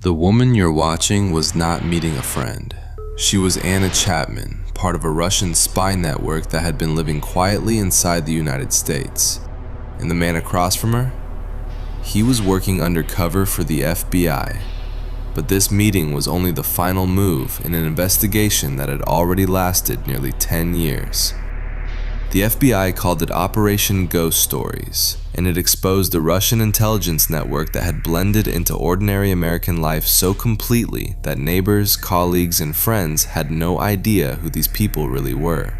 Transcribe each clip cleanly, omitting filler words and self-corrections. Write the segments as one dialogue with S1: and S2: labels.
S1: The woman you're watching was not meeting a friend. She was Anna Chapman, part of a Russian spy network that had been living quietly inside the United States. And the man across from her? He was working undercover for the FBI. But this meeting was only the final move in an investigation that had already lasted nearly 10 years. The FBI called it Operation Ghost Stories, and it exposed a Russian intelligence network that had blended into ordinary American life so completely that neighbors, colleagues, and friends had no idea who these people really were.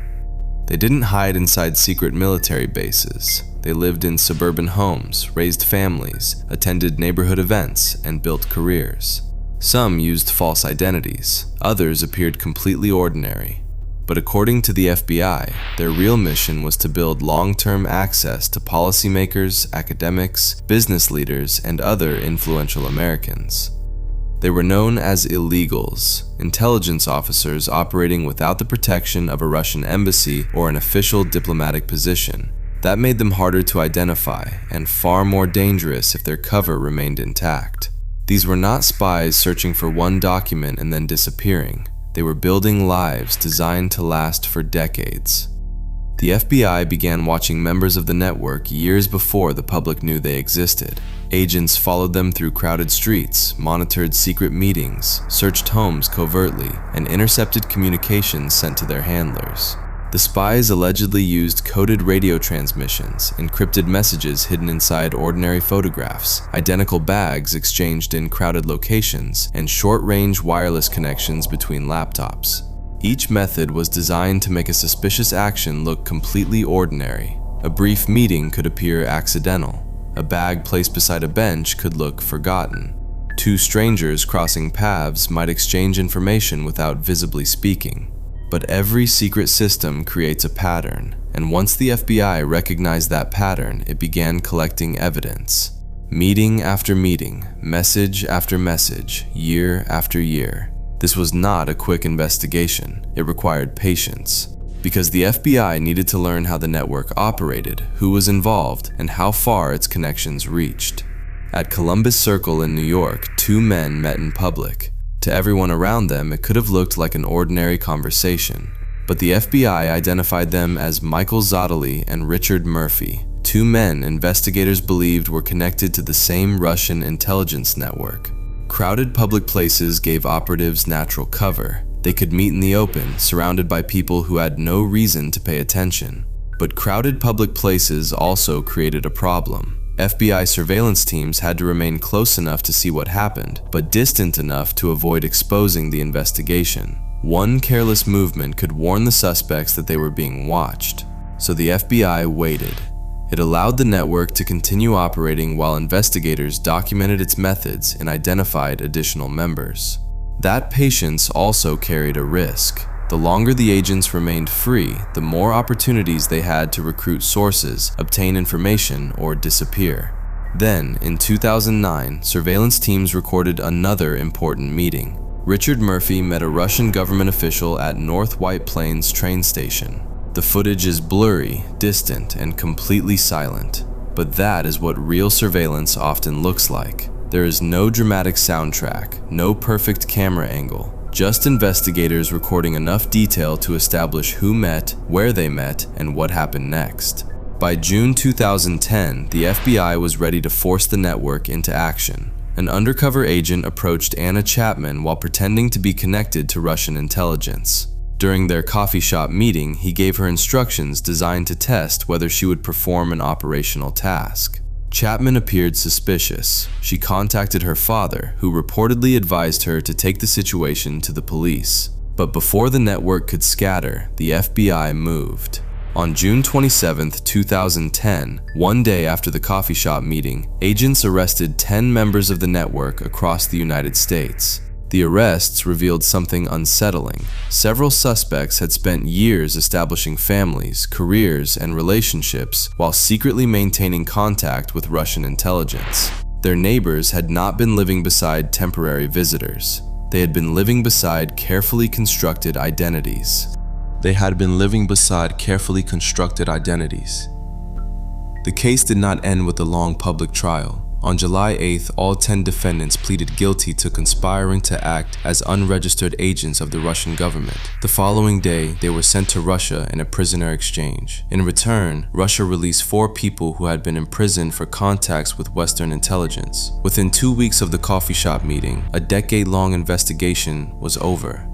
S1: They didn't hide inside secret military bases. They lived in suburban homes, raised families, attended neighborhood events, and built careers. Some used false identities, others appeared completely ordinary. But according to the FBI, their real mission was to build long-term access to policymakers, academics, business leaders, and other influential Americans. They were known as illegals, intelligence officers operating without the protection of a Russian embassy or an official diplomatic position. That made them harder to identify and far more dangerous if their cover remained intact. These were not spies searching for one document and then disappearing. They were building lives designed to last for decades. The FBI began watching members of the network years before the public knew they existed. Agents followed them through crowded streets, monitored secret meetings, searched homes covertly, and intercepted communications sent to their handlers. The spies allegedly used coded radio transmissions, encrypted messages hidden inside ordinary photographs, identical bags exchanged in crowded locations, and short-range wireless connections between laptops. Each method was designed to make a suspicious action look completely ordinary. A brief meeting could appear accidental. A bag placed beside a bench could look forgotten. Two strangers crossing paths might exchange information without visibly speaking. But every secret system creates a pattern, and once the FBI recognized that pattern, it began collecting evidence. Meeting after meeting, message after message, year after year. This was not a quick investigation. It required patience. Because the FBI needed to learn how the network operated, who was involved, and how far its connections reached. At Columbus Circle in New York, two men met in public. To everyone around them, it could have looked like an ordinary conversation. But the FBI identified them as Michael Zottoli and Richard Murphy, two men investigators believed were connected to the same Russian intelligence network. Crowded public places gave operatives natural cover. They could meet in the open, surrounded by people who had no reason to pay attention. But crowded public places also created a problem. FBI surveillance teams had to remain close enough to see what happened, but distant enough to avoid exposing the investigation. One careless movement could warn the suspects that they were being watched. So the FBI waited. It allowed the network to continue operating while investigators documented its methods and identified additional members. That patience also carried a risk. The longer the agents remained free, the more opportunities they had to recruit sources, obtain information, or disappear. Then, in 2009, surveillance teams recorded another important meeting. Richard Murphy met a Russian government official at North White Plains train station. The footage is blurry, distant, and completely silent. But that is what real surveillance often looks like. There is no dramatic soundtrack, no perfect camera angle. Just investigators recording enough detail to establish who met, where they met, and what happened next. By June 2010, the FBI was ready to force the network into action. An undercover agent approached Anna Chapman while pretending to be connected to Russian intelligence. During their coffee shop meeting, he gave her instructions designed to test whether she would perform an operational task. Chapman appeared suspicious. She contacted her father, who reportedly advised her to take the situation to the police. But before the network could scatter, the FBI moved. On June 27, 2010, one day after the coffee shop meeting, agents arrested 10 members of the network across the United States. The arrests revealed something unsettling. Several suspects had spent years establishing families, careers, and relationships while secretly maintaining contact with Russian intelligence. Their neighbors had not been living beside temporary visitors. They had been living beside carefully constructed identities. The case did not end with a long public trial. On July 8th, all 10 defendants pleaded guilty to conspiring to act as unregistered agents of the Russian government. The following day, they were sent to Russia in a prisoner exchange. In return, Russia released 4 people who had been imprisoned for contacts with Western intelligence. Within 2 weeks of the coffee shop meeting, a decade-long investigation was over.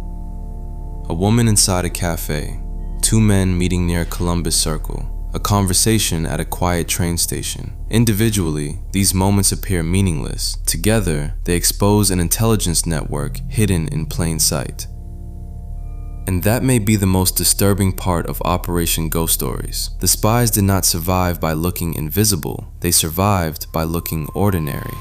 S1: A woman inside a café, 2 men meeting near Columbus Circle, a conversation at a quiet train station. Individually, these moments appear meaningless. Together, they expose an intelligence network hidden in plain sight. And that may be the most disturbing part of Operation Ghost Stories. The spies did not survive by looking invisible, they survived by looking ordinary.